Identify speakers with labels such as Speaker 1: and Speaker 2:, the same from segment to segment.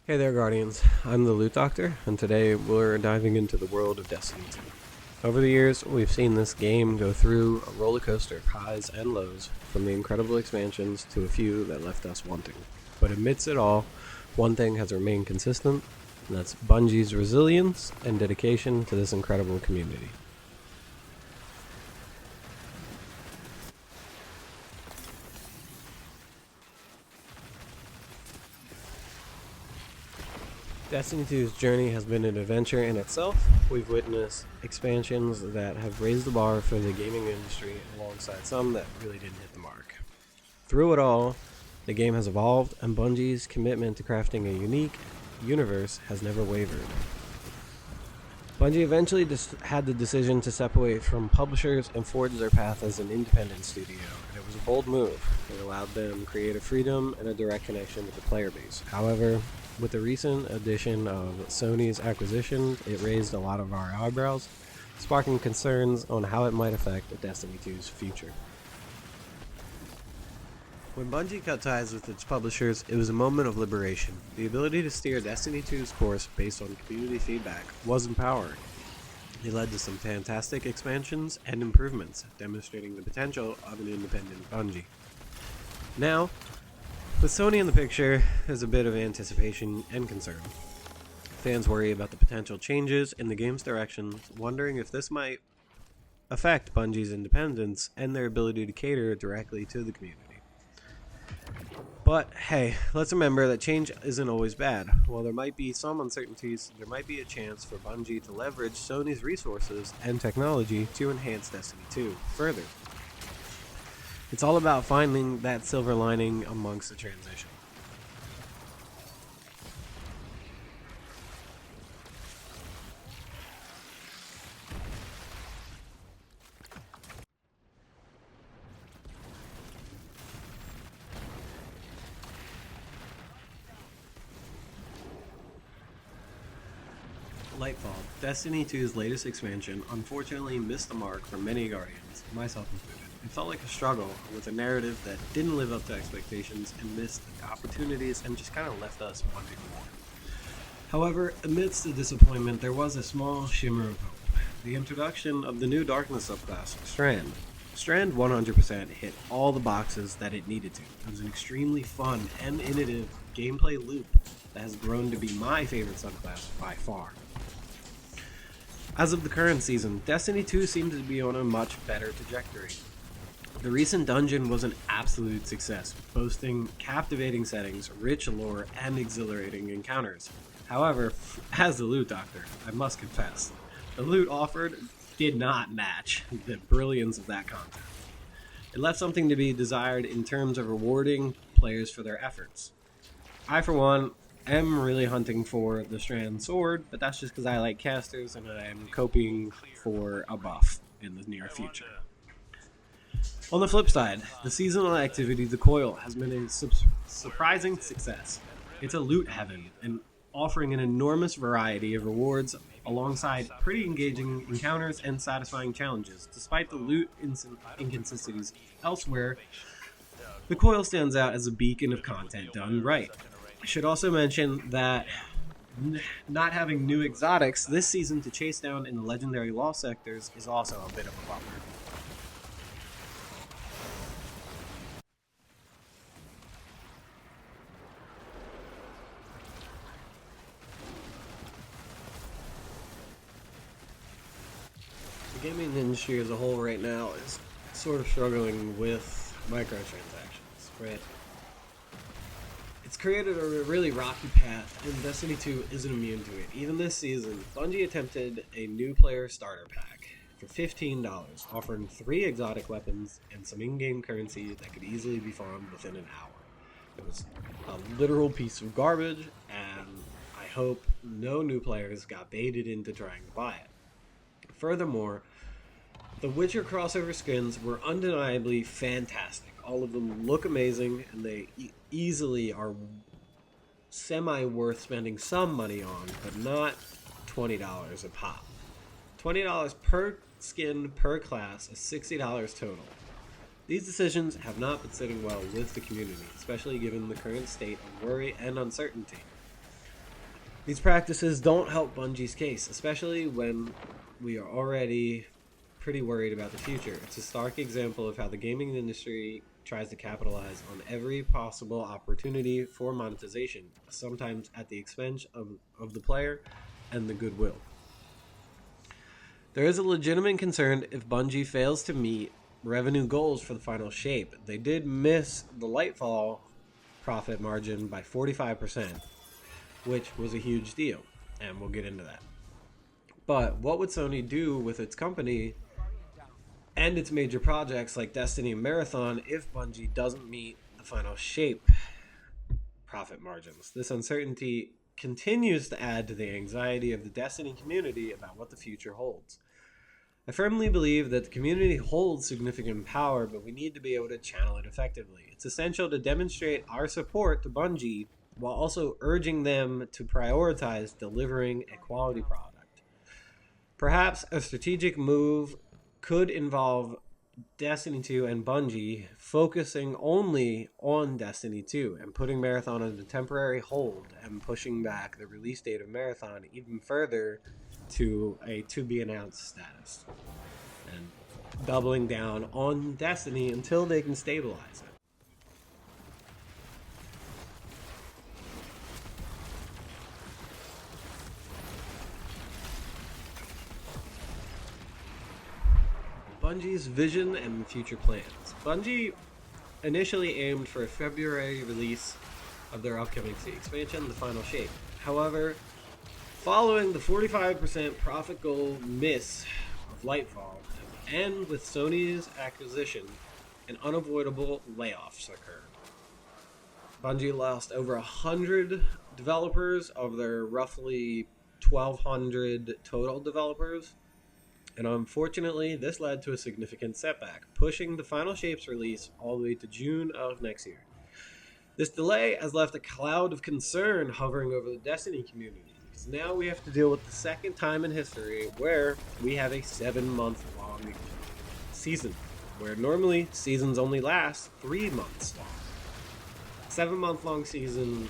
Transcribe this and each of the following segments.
Speaker 1: Hey there, Guardians. I'm the Loot Doctor, and today we're diving into the world of Destiny 2. Over the years, we've seen this game go through a roller coaster of highs and lows, from the incredible expansions to a few that left us wanting. But amidst it all, one thing has remained consistent, and that's Bungie's resilience and dedication to this incredible community. Destiny 2's journey has been an adventure in itself. We've witnessed expansions that have raised the bar for the gaming industry alongside some that really didn't hit the mark. Through it all, the game has evolved, and Bungie's commitment to crafting a unique universe has never wavered. Bungie eventually had the decision to separate from publishers and forge their path as an independent studio, and it was a bold move. It allowed them creative freedom and a direct connection with the player base. However, with the recent addition of Sony's acquisition, it raised a lot of our eyebrows, sparking concerns on how it might affect Destiny 2's future. When Bungie cut ties with its publishers, it was a moment of liberation. The ability to steer Destiny 2's course based on community feedback was empowering. It led to some fantastic expansions and improvements, demonstrating the potential of an independent Bungie. Now, with Sony in the picture, there's a bit of anticipation and concern. Fans worry about the potential changes in the game's direction, wondering if this might affect Bungie's independence and their ability to cater directly to the community. But hey, let's remember that change isn't always bad. While there might be some uncertainties, there might be a chance for Bungie to leverage Sony's resources and technology to enhance Destiny 2 further. It's all about finding that silver lining amongst the transition. Lightfall, Destiny 2's latest expansion, unfortunately missed the mark for many Guardians, myself included. It felt like a struggle with a narrative that didn't live up to expectations and missed opportunities and just kind of left us wanting more. However, amidst the disappointment, there was a small shimmer of hope. The introduction of the new Darkness subclass, Strand. Strand 100% hit all the boxes that it needed to. It was an extremely fun and innovative gameplay loop that has grown to be my favorite subclass by far. As of the current season, Destiny 2 seems to be on a much better trajectory. The recent dungeon was an absolute success, boasting captivating settings, rich lore, and exhilarating encounters. However, as the loot doctor, I must confess, the loot offered did not match the brilliance of that content. It left something to be desired in terms of rewarding players for their efforts. I, for one, am really hunting for the Strand sword, but that's just because I like casters and I am coping for a buff in the near future. On the flip side, the seasonal activity, the Coil, has been a surprising success. It's a loot heaven and offering an enormous variety of rewards alongside pretty engaging encounters and satisfying challenges. Despite the loot inconsistencies elsewhere, the Coil stands out as a beacon of content done right. I should also mention that not having new exotics this season to chase down in the legendary lost sectors is also a bit of a bummer. The gaming industry as a whole right now is sort of struggling with microtransactions, right? It's created a really rocky path, and Destiny 2 isn't immune to it. Even this season, Bungie attempted a new player starter pack for $15, offering 3 exotic weapons and some in-game currency that could easily be farmed within an hour. It was a literal piece of garbage, and I hope no new players got baited into trying to buy it. Furthermore, the Witcher crossover skins were undeniably fantastic. All of them look amazing, and they easily are semi-worth spending some money on, but not $20 a pop. $20 per skin per class is $60 total. These decisions have not been sitting well with the community, especially given the current state of worry and uncertainty. These practices don't help Bungie's case, especially when we are already pretty worried about the future. It's a stark example of how the gaming industry tries to capitalize on every possible opportunity for monetization, sometimes at the expense of the player and the goodwill. There is a legitimate concern if Bungie fails to meet revenue goals for the final shape. They did miss the Lightfall profit margin by 45%, which was a huge deal, and we'll get into that. But what would Sony do with its company and its major projects like Destiny and Marathon if Bungie doesn't meet the final shape profit margins? This uncertainty continues to add to the anxiety of the Destiny community about what the future holds. I firmly believe that the community holds significant power, but we need to be able to channel it effectively. It's essential to demonstrate our support to Bungie while also urging them to prioritize delivering a quality product. Perhaps a strategic move could involve Destiny 2 and Bungie focusing only on Destiny 2 and putting Marathon on a temporary hold and pushing back the release date of Marathon even further to a to-be-announced status, and doubling down on Destiny until they can stabilize it. Bungie's vision and future plans. Bungie initially aimed for a February release of their upcoming expansion, The Final Shape. However, following the 45% profit goal miss of Lightfall, and with Sony's acquisition, an unavoidable layoffs occurred. Bungie lost over 100 developers of their roughly 1,200 total developers, and unfortunately, this led to a significant setback, pushing the Final Shape's release all the way to June of next year. This delay has left a cloud of concern hovering over the Destiny community, because now we have to deal with the second time in history where we have a 7-month-long season, where normally seasons only last 3 months long. 7-month-long season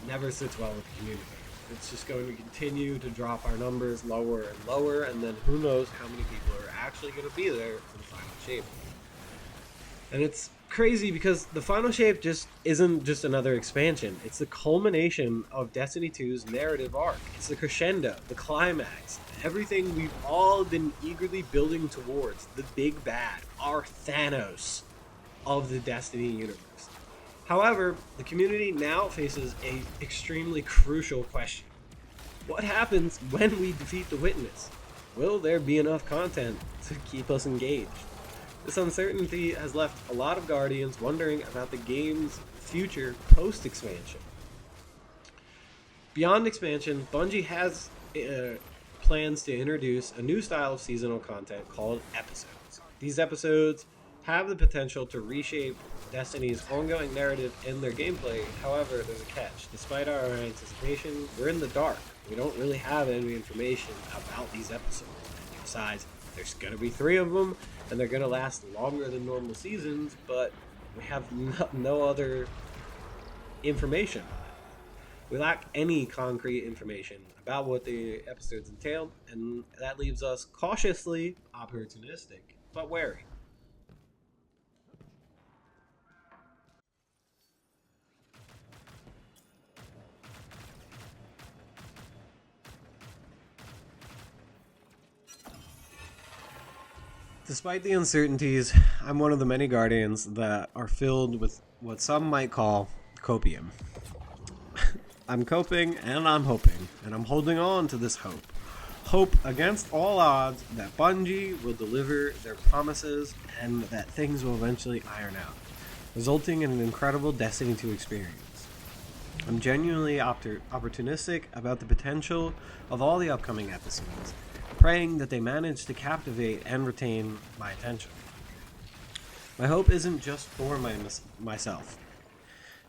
Speaker 1: never sits well with the community. It's just going to continue to drop our numbers lower and lower, and then who knows how many people are actually going to be there for the Final Shape. And it's crazy because the Final Shape just isn't just another expansion. It's the culmination of Destiny 2's narrative arc. It's the crescendo, the climax, everything we've all been eagerly building towards, the big bad, our Thanos of the Destiny universe. However, the community now faces an extremely crucial question. What happens when we defeat the Witness? Will there be enough content to keep us engaged? This uncertainty has left a lot of Guardians wondering about the game's future post-expansion. Beyond expansion, Bungie has plans to introduce a new style of seasonal content called episodes. These episodes have the potential to reshape Destiny's ongoing narrative and their gameplay. However, there's a catch. Despite our anticipation, we're in the dark. We don't really have any information about these episodes. Besides, there's going to be 3 of them, and they're going to last longer than normal seasons, but we have no other information. We lack any concrete information about what the episodes entail, and that leaves us cautiously opportunistic, but wary. Despite the uncertainties, I'm one of the many Guardians that are filled with what some might call copium. I'm coping and I'm hoping, and I'm holding on to this hope. Hope against all odds that Bungie will deliver their promises and that things will eventually iron out, resulting in an incredible Destiny 2 experience. I'm genuinely opportunistic about the potential of all the upcoming episodes, praying that they manage to captivate and retain my attention. My hope isn't just for myself.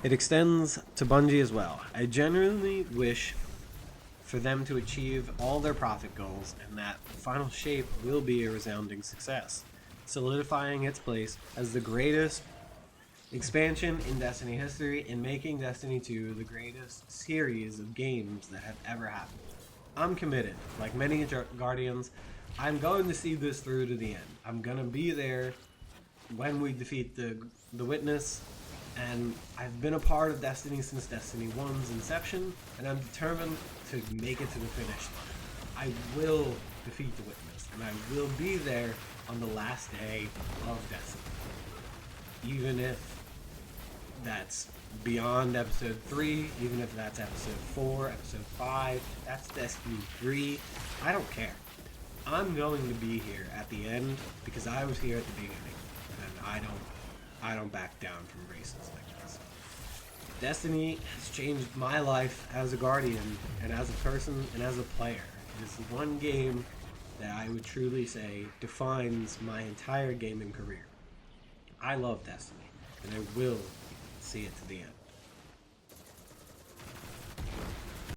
Speaker 1: It extends to Bungie as well. I genuinely wish for them to achieve all their profit goals and that Final Shape will be a resounding success, solidifying its place as the greatest expansion in Destiny history and making Destiny 2 the greatest series of games that have ever happened. I'm committed. Like many Guardians, I'm going to see this through to the end. I'm going to be there when we defeat the Witness, and I've been a part of Destiny since Destiny 1's inception, and I'm determined to make it to the finish line. I will defeat the Witness, and I will be there on the last day of Destiny. Even if that's beyond episode 3, even if that's episode 4, episode 5, that's Destiny 3, I don't care. I'm going to be here at the end because I was here at the beginning, and I don't back down from races like this. Destiny has changed my life as a Guardian, and as a person, and as a player. It is the one game that I would truly say defines my entire gaming career. I love Destiny, and I will see it to the end.